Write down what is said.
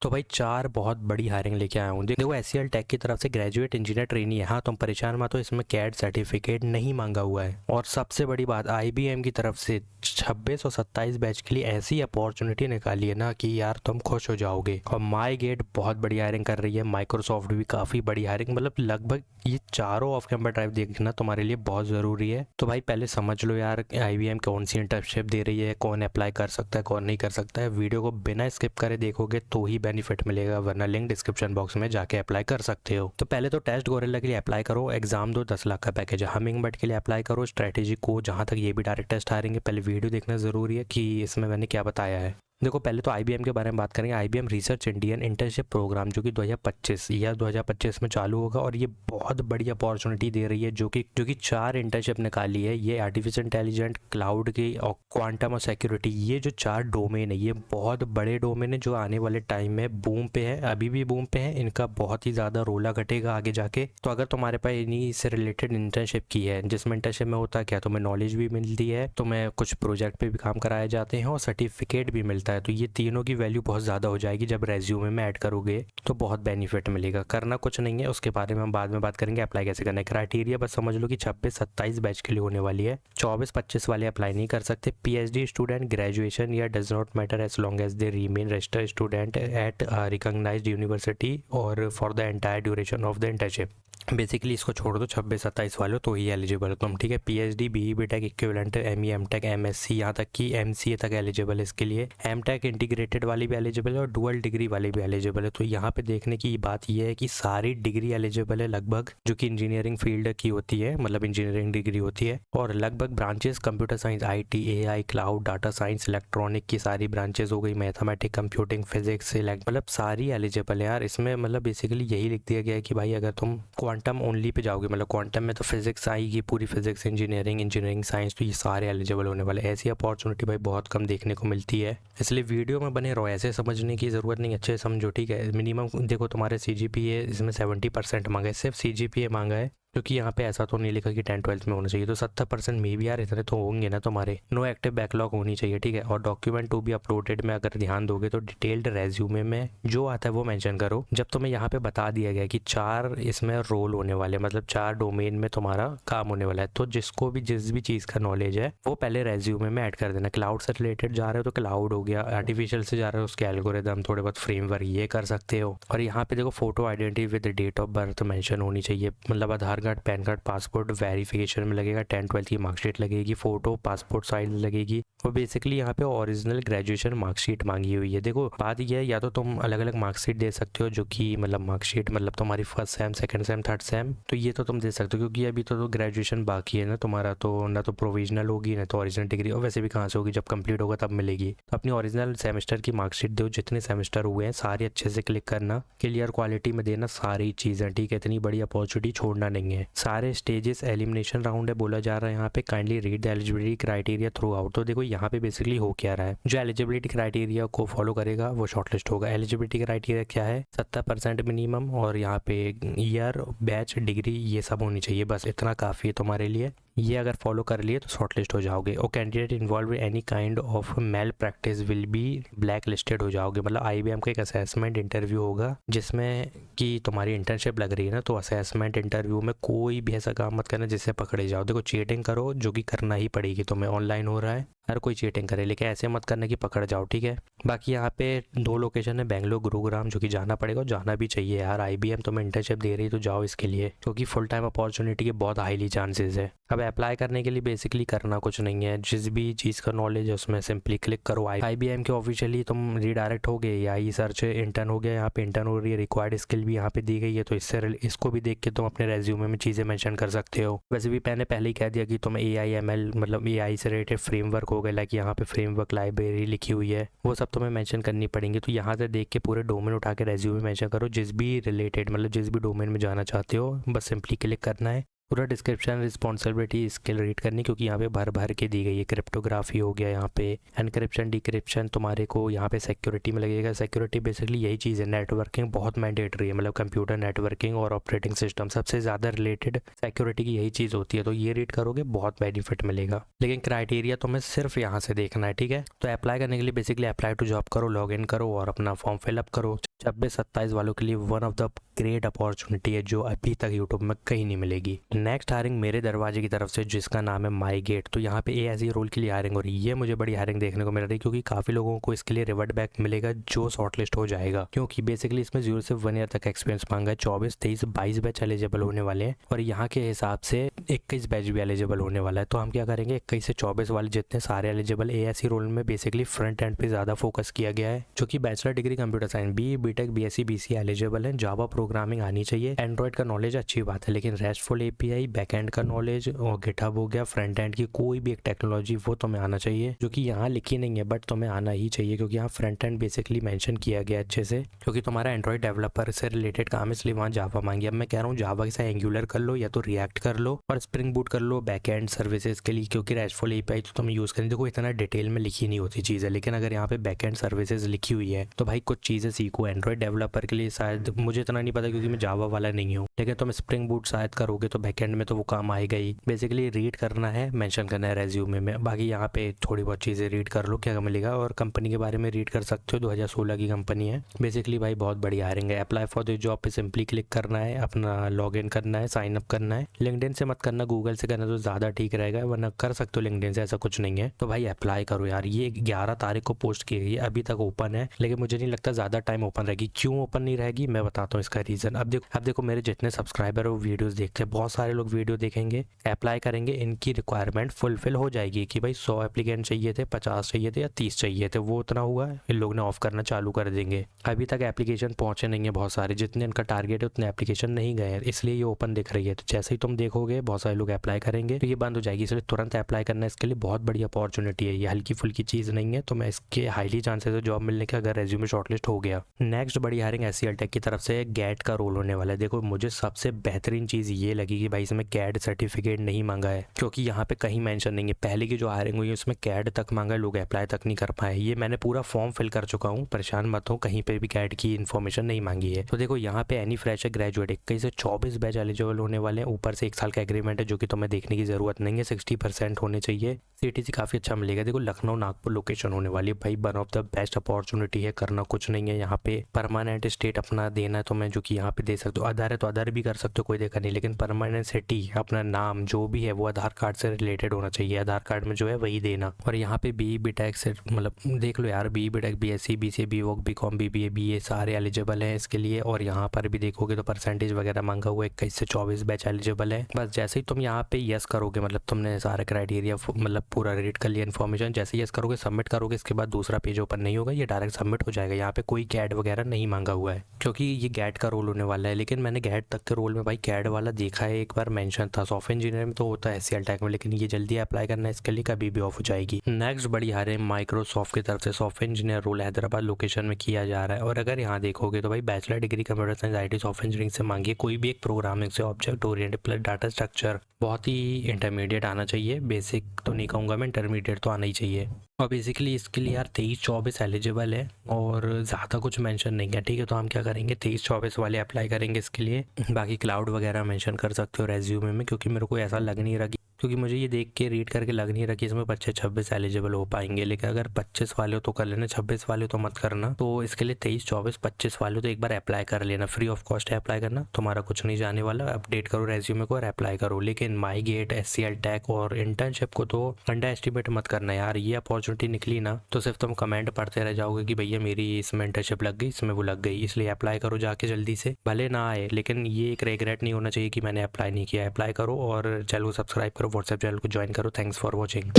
तो भाई 4 बहुत बड़ी हायरिंग लेके आया हूँ। देखो एचसीएल टेक की तरफ से ग्रेजुएट इंजीनियर ट्रेनी है। हाँ तुम परेशान मत हो, इसमें कैड सर्टिफिकेट नहीं मांगा हुआ है। और सबसे बड़ी बात आईबीएम की तरफ से 26 और 27 बैच के लिए ऐसी अपॉर्चुनिटी निकाली है ना कि यार तुम खुश हो जाओगे। और माई गेट बहुत बड़ी हायरिंग कर रही है, माइक्रोसॉफ्ट भी काफ़ी बड़ी हायरिंग, मतलब लगभग ये चारों ऑफ कैंपस ड्राइव देखना तुम्हारे लिए बहुत ज़रूरी है। तो भाई पहले समझ लो यार आईबीएम कौन सी इंटर्नशिप दे रही है, कौन अप्लाई कर सकता है कौन नहीं कर सकता है। वीडियो को बिना स्किप करे देखोगे तो ही बेनिफिट मिलेगा, वरना लिंक डिस्क्रिप्शन बॉक्स में जाके अप्लाई कर सकते हो। तो पहले तो टेस्ट गोरिल्ला के लिए अप्लाई करो, एग्जाम दो, 10 लाख का पैकेज है। हमिंगबर्ड के लिए अप्लाई करो, स्ट्रेटेजी को जहाँ तक ये भी डायरेक्ट टेस्ट आ रहेंगे। पहले वीडियो देखना ज़रूरी है कि इसमें मैंने क्या बताया है। देखो पहले तो आईबीएम के बारे में बात करेंगे। IBM research Indian internship program जो कि 2025 या 2025 में चालू होगा, और ये बहुत बड़ी अपॉर्चुनिटी दे रही है जो कि 4 इंटर्नशिप निकाली है। ये आर्टिफिशियल इंटेलिजेंट, क्लाउड की और क्वांटम और सिक्योरिटी, ये जो 4 डोमेन है ये बहुत बड़े डोमेन है जो आने वाले टाइम में बूम पे है, अभी भी बूम पे है। इनका बहुत ही ज़्यादा रोला घटेगा आगे जाके। तो अगर तुम्हारे पास इन्हीं से रिलेटेड इंटर्नशिप की है, जिसमें इंटर्नशिप में होता है क्या, तुम्हें नॉलेज भी मिलती है, तुम्हें कुछ प्रोजेक्ट पे भी काम कराए जाते हैं और सर्टिफिकेट भी मिलता है, तो ये तीनों की वैल्यू बहुत ज़्यादा हो जाएगी। जब रेज्यूमे में ऐड करोगे तो बहुत बेनिफिट मिलेगा। करना कुछ नहीं है, उसके बारे में हम बाद में बात करेंगे। अप्लाई कैसे करना है, क्राइटेरिया बस समझ लो कि 26-27 बैच के लिए होने वाली है। 24-25 वाले अप्लाई नहीं कर सकते। पीएचडी स्टूडेंट, ग्रेजुएशन या does not matter as long as they remain registered student at recognised university और for the entire duration of the internship. Basically इसको छोड़ दो, 26-27 वाले तो ही एलिजिबल हो तुम, ठीक है। PhD, BE, BTech equivalent, ME, MTech, MSc, यहाँ तक कि एमसीए तक एलिजिबल है इसके लिए। एमटेक इंटीग्रेटेड वाली भी एलिजिबल है और डुअल डिग्री वाली भी एलिजिबल है। तो यहाँ पे देखने की बात यह है कि सारी डिग्री एलिजिबल है लगभग, जो कि इंजीनियरिंग फील्ड की होती है, मतलब इंजीनियरिंग डिग्री होती है। और लगभग branches computer science, IT, AI, cloud, data science, electronic की सारी ब्रांचेस हो गई, मैथमेटिक, कंप्यूटिंग, फिजिक्स, मतलब सारी एलिजिबल है यार इसमें। मतलब बेसिकली यही लिख दिया गया है कि भाई अगर तुम क्वांटम ओनली पे जाओगे, मतलब क्वांटम में तो फिजिक्स आएगी पूरी, फिजिक्स, इंजीनियरिंग साइंस, तो ये सारे एलिजिबल होने वाले। ऐसी अपॉर्चुनिटी भाई बहुत कम देखने को मिलती है, इसलिए वीडियो में बने रहो। ऐसे समझने की ज़रूरत नहीं, अच्छे समझो, ठीक है। मिनिमम देखो तुम्हारे सीजीपीए इसमें 70% मांगा है, सिर्फ सीजीपीए मांगा है, क्योंकि यहाँ पे ऐसा तो नहीं लिखा कि 10-12 में होना चाहिए। तो 70% में भी यार इतने तो होंगे ना तुम्हारे। नो एक्टिव बैकलॉग होनी चाहिए, ठीक है। और डॉक्यूमेंट टू बी अपलोडेड में अगर ध्यान दोगे तो डिटेल्ड रेज्यूमे में जो आता है वो मेंशन करो। जब तुम्हें यहाँ पे बता दिया गया कि 4 इसमें रोल होने वाले, मतलब 4 डोमेन में तुम्हारा काम होने वाला है, तो जिसको भी जिस भी चीज़ का नॉलेज है वो पहले रेज्यूमे में ऐड कर देना। क्लाउड से रिलेटेड जा रहे हो तो क्लाउड हो गया, आर्टिफिशियल से जा रहे हो उसके एल्गोरिदम, थोड़े बहुत फ्रेमवर्क, ये कर सकते हो। और यहाँ पे देखो photo identity with date of birth mention होनी चाहिए, मतलब Aadhaar card, PAN card, passport verification में लगेगा, 10-12 की मार्कशीट लगेगी, फोटो पासपोर्ट साइज लगेगी। और बेसिकली यहाँ पे ओरिजिनल ग्रेजुएशन मार्कशीट मांगी हुई है। देखो बात यह है, या तो तुम अलग अलग मार्कशीट दे सकते हो, जो कि मतलब मार्कशीट मतलब तुम्हारी first sem, second same, third same, तो ये तो तुम दे सकते हो, क्योंकि अभी तो ग्रेजुएशन बाकी है ना तुम्हारा, तो ना तो प्रोविजनल होगी ना तो ओरिजिनल डिग्री, और वैसे भी कहाँ से होगी, जब कंप्लीट होगा तब मिलेगी। तो अपनी ओरिजिनल सेमेस्टर की मार्कशीट दो, जितने सेमेस्टर हुए हैं सारे अच्छे से क्लिक करना, क्लियर क्वालिटी में देना सारी चीज़ें, ठीक है। इतनी बड़ी अपॉर्चुनिटी छोड़ना नहीं है। सारे स्टेजेस एलिमिनेशन राउंड है बोला जा रहा है यहाँ पे। Kindly read the eligibility criteria through out. तो देखो यहाँ पे बेसिकली हो क्या रहा है, जो एलिजिबिलिटी क्राइटेरिया को फॉलो करेगा वो शॉर्टलिस्ट होगा। एलिजिबिलिटी क्राइटेरिया क्या है, 70% मिनिमम, और यहाँ पे ईयर, बैच, डिग्री, ये सब होनी चाहिए, बस इतना काफ़ी है तुम्हारे लिए। ये अगर फॉलो कर लिए तो शॉर्टलिस्ट हो जाओगे। और candidate involve in any kind of male practice will be black listed हो जाओगे। मतलब आईबीएम का एक असेसमेंट इंटरव्यू होगा जिसमें कि तुम्हारी इंटर्नशिप लग रही है ना, तो असेसमेंट इंटरव्यू में कोई भी ऐसा काम मत करना जिससे पकड़े जाओ। देखो चीटिंग करो, जो कि करना ही पड़ेगी तुम्हें, ऑनलाइन हो रहा है, हर कोई चीटिंग करे, लेकिन ऐसे मत करना कि पकड़ जाओ, ठीक है। बाकी यहाँ पे 2 लोकेशन है, बेंगलोर, गुरुग्राम, जो कि जाना पड़ेगा और जाना भी चाहिए यार। आईबीएम तुम्हें इंटर्नशिप दे रही है तो जाओ इसके लिए, क्योंकि फुल टाइम अपॉर्चुनिटी के बहुत हाईली चांसेस है। अब अप्लाई करने के लिए बेसिकली करना कुछ नहीं है, जिस भी चीज़ का नॉलेज है उसमें सिंपली क्लिक करो। आईबीएम के ऑफिशियली तुम रीडायरेक्ट हो गए, या ई सर्च इंटर्न हो गया, यहाँ पे इंटर्न हो रही है, रिक्वायर्ड स्किल भी यहाँ पे दी गई है, तो इसको भी देख के तुम अपने रेज्यूमे में चीज़ें मेंशन कर सकते हो। वैसे भी मैंने पहले ही कह दिया कि तुम AIML, मतलब AI से रिलेटेड फ्रेमवर्क हो गए, लाइक यहाँ पे फ्रेमवर्क लाइब्रेरी लिखी हुई है, वो सब तुम्हें मेंशन करनी पड़ेंगी। तो यहाँ से देख के पूरे डोमेन उठा के रेज्यूमे मेंशन करो, जिस भी रिलेटेड, मतलब जिस भी डोमेन में जाना चाहते हो, बस सिंपली क्लिक करना है। पूरा डिस्क्रिप्शन, रिस्पॉन्सिबिलिटी, स्किल रीड करनी, क्योंकि यहाँ पे भर भर के दी गई है। क्रिप्टोग्राफी हो गया, यहाँ पे एनक्रिप्शन डिक्रिप्शन तुम्हारे को यहाँ पे सिक्योरिटी में लगेगा। सिक्योरिटी बेसिकली यही चीज़ है। नेटवर्किंग बहुत मैंडेटरी है, मतलब कंप्यूटर नेटवर्किंग और ऑपरेटिंग सिस्टम सबसे ज़्यादा रिलेटेड सिक्योरिटी की यही चीज़ होती है। तो ये रीड करोगे बहुत बेनिफिट मिलेगा, लेकिन क्राइटेरिया तुम्हें सिर्फ यहाँ से देखना है, ठीक है। तो अप्लाई करने के लिए बेसिकली अप्लाई टू जॉब करो, लॉग इन करो और अपना फॉर्म फिलअप करो। 26-27 वालों के लिए one of the great opportunity है जो अभी तक यूट्यूब में कहीं नहीं मिलेगी। नेक्स्ट हायरिंग मेरे दरवाजे की तरफ से, जिसका नाम है माई गेट। तो यहाँ पे एएसई रोल के लिए हायरिंग हो रही है। ये मुझे बड़ी हायरिंग देखने को मिल रही है, क्योंकि काफ़ी लोगों को इसके लिए रिवर्ट बैक मिलेगा जो शॉर्टलिस्ट हो जाएगा, क्योंकि बेसिकली इसमें 0 से 1 ईयर तक एक्सपीरियंस मांगा है। 24, 23, 22 बैच एलिजिबल होने वाले हैं और यहाँ के हिसाब से 21 बैच भी एलिजिबल होने वाला है। तो हम क्या करेंगे, 21 से 24 वाले जितने सारे एलिजिबल एएसई रोल में बेसिकली फ्रंट एंड पे ज़्यादा फोकस किया गया है, जो कि bachelor degree computer science, B BTech BSc BC eligible है। जावा प्रोग्रामिंग आनी चाहिए, एंड्रॉइड का नॉलेज अच्छी बात है, लेकिन रेस्टफुल एपीआई, बैकएंड का नॉलेज और गिटहब हो गया, फ्रंट एंड की कोई भी एक टेक्नोलॉजी वो तुम्हें आना चाहिए, जो कि यहाँ लिखी नहीं है बट तुम्हें आना ही चाहिए, क्योंकि यहाँ फ्रंट एंड बेसिकली मेंशन किया गया अच्छे से, क्योंकि तुम्हारा एंड्रॉइड डेवलपर से रिलेटेड काम है, इसलिए वहाँ जावा मांगी। अब मैं कह रहा हूँ जावा के साथ एंगुलर कर लो या तो रिएक्ट कर लो और स्प्रिंग बूट कर लो बैकएंड सर्विसेज के लिए, क्योंकि रेस्टफुल एपीआई तो तुम यूज़ करें। देखो इतना डिटेल में लिखी नहीं होती चीज़ें, लेकिन अगर यहाँ पे बैकएंड सर्विसेज लिखी हुई है तो भाई कुछ चीज़ें सीखो। एंड्रॉइड डेवलपर के लिए शायद, मुझे इतना नहीं पता क्योंकि मैं जावा वाला नहीं हूँ, लेकिन तुम स्प्रिंग बूट शायद करोगे तो बैकएंड में तो वो काम आएगा ही। बेसिकली रीड करना है, मेंशन करना है रेज्यूमे में। बाकी यहाँ पे थोड़ी बहुत चीज़ें रीड कर लो क्या मिलेगा, और कंपनी के बारे में रीड कर सकते हो। 2016 की कंपनी है। बेसिकली भाई बहुत बढ़िया हायरिंग है। अप्लाई फॉर द जॉब पे सिंपली क्लिक करना है, अपना लॉग इन करना है, साइन अप करना है। लिंक्डइन से मत करना, गूगल से करना तो ज़्यादा ठीक रहेगा, वरना कर सकते हो लिंक्डइन से, ऐसा कुछ नहीं है। तो भाई अप्लाई करो यार। ये 11 तारीख को पोस्ट की गई है, अभी तक ओपन है, लेकिन मुझे नहीं लगता ज़्यादा टाइम ओपन रहेगी। क्यों ओपन नहीं रहेगी मैं बताता हूँ इसका रीज़न। अब देखो मेरे जितने सब्सक्राइबर वो वीडियोस देखते हैं, बहुत सारे लोग वीडियो देखेंगे, अप्लाई करेंगे, इनकी रिक्वायरमेंट फुलफिल हो जाएगी कि भाई 100 एप्लीकेंट चाहिए थे, 50 चाहिए थे या 30 चाहिए थे, वो उतना हुआ है, इन लोग ने ऑफ करना चालू कर देंगे। अभी तक एप्लीकेशन पहुंचे नहीं है बहुत सारे, जितने इनका टारगेट है उतने एप्लीकेशन नहीं गए हैं, इसलिए ये ओपन दिख रही है। तो जैसे ही तुम देखोगे बहुत सारे लोग अप्लाई करेंगे तो ये बंद हो जाएगी, इसलिए तुरंत अप्लाई करना है। इसके लिए बहुत बड़ी अपॉर्चुनिटी है, ये हल्की फुल्की चीज़ नहीं है। तो मैं इसके हाईली चांसेस है जॉब मिलने के, अगर रेज्यूमे शॉर्टलिस्ट हो गया। नेक्स्ट बड़ी हायरिंग एचसीएल टेक की तरफ से गेट का रोल होने वाला है। देखो मुझे सबसे बेहतरीन चीज़ ये लगी कि भाई इसमें कैड सर्टिफिकेट नहीं मांगा है, क्योंकि यहाँ पे कहीं मेंशन नहीं है। पहले की जो हायरिंग हुई है उसमें कैड तक मांगा है, लोग अप्लाई तक नहीं कर पाए। ये मैंने पूरा फॉर्म फिल कर चुका हूँ, परेशान मत हो, कहीं पे भी कैड की इन्फॉर्मेशन नहीं मांगी है। तो देखो यहाँ पे एनी फ्रेशर ग्रेजुएट 21 से 24 बैच एलिजिबल होने वाले हैं। ऊपर से 1 साल का एग्रीमेंट है, जो कि तुम्हें देखने की जरूरत नहीं है, 60% होने चाहिए। सीटीसी काफ़ी अच्छा मिलेगा। देखो लखनऊ नागपुर लोकेशन होने वाली है भाई, one of the best opportunity है, करना कुछ नहीं है। यहाँ पे परमानेंट स्टेट अपना देना है तुम्हें, जो कि यहाँ पे दे सकते हो। आधार है तो आधार भी कर सकते हो, कोई देखा नहीं, लेकिन परमानेंट सिटी अपना नाम जो भी है वो आधार कार्ड से रिलेटेड होना चाहिए, आधार कार्ड में जो है वही देना। और यहाँ पे बी बीटेक से मतलब देख लो यार, B BTech BSc BCA BVoc BCom BBA BA सारे एलिजिबल हैं इसके लिए। और यहाँ पर भी देखोगे तो परसेंटेज वगैरह मांगा हुआ है, 21 से 24 बैच एलिजिबल है। बस जैसे ही तुम यहाँ पे यस करोगे, मतलब तुमने सारे क्राइटेरिया मतलब पूरा रीड कर लिया इन्फॉर्मेशन, जैसे यस करोगे सबमिट करोगे, इसके बाद दूसरा पेज ओपन नहीं होगा, ये डायरेक्ट सबमिट हो जाएगा। यहाँ पे कोई कैड वगैरह नहीं मांगा हुआ है, क्योंकि ये गैट का रोल होने वाला है। लेकिन मैंने गैट तक के रोल में भाई कैड वाला देखा है, एक बार मेंशन था। सॉफ्टवेयर इंजीनियर में तो होता है एचसीएल टेक में, लेकिन ये जल्दी अप्लाई करना है, इसके लिए कभी भी ऑफ हो जाएगी। नेक्स्ट बड़ी हायरिंग माइक्रोसॉफ्ट की तरफ से software engineer role Hyderabad location में किया जा रहा है। और अगर यहाँ देखोगे तो भाई bachelor degree computer science IT software engineering से मांगी है, कोई भी एक प्रोग्रामिंग से, object oriented plus data structure, बहुत ही इंटरमीडिएट आना चाहिए, बेसिक तो नहीं कहूँगा मैं, इंटरमीडिएट तो आना ही चाहिए। और बेसिकली इसके लिए यार 23-24 एलिजिबल है और ज़्यादा कुछ मेंशन नहीं है, ठीक है। तो हम क्या करेंगे, 23-24 वाले अप्लाई करेंगे इसके लिए। बाकी क्लाउड वगैरह मेंशन कर सकते हो रेज्यूमे में, क्योंकि मेरे को ऐसा लग नहीं रहा, क्योंकि मुझे ये देख के रीड करके लग नहीं रहा कि इसमें 25-26 एलिजिबल हो पाएंगे। लेकिन अगर 25 वाले हो तो कर लेना, 26 वाले तो मत करना। तो इसके लिए 23-24-25 वाले तो एक बार अप्लाई कर लेना, फ्री ऑफ कॉस्ट है अप्लाई करना, तुम्हारा कुछ नहीं जाने वाला। अपडेट करो रेज्यूमे को और अप्लाई करो। लेकिन माई गेट, एचसीएल टेक और इंटर्नशिप को तो अंडर एस्टिमेट मत करना यार। ये अपॉर्चुनिटी निकली ना तो सिर्फ तुम कमेंट पढ़ते रह जाओगे कि भैया मेरी इसमें इंटर्नशिप लग गई, इसमें वो लग गई। इसलिए अप्लाई करो जाके जल्दी से, भले ना आए, लेकिन ये एक रिग्रेट नहीं होना चाहिए कि मैंने अप्लाई नहीं किया। अप्लाई करो और चैनल को सब्सक्राइब करो, व्हाट्सएप चैनल को ज्वाइन करो। Thanks for watching.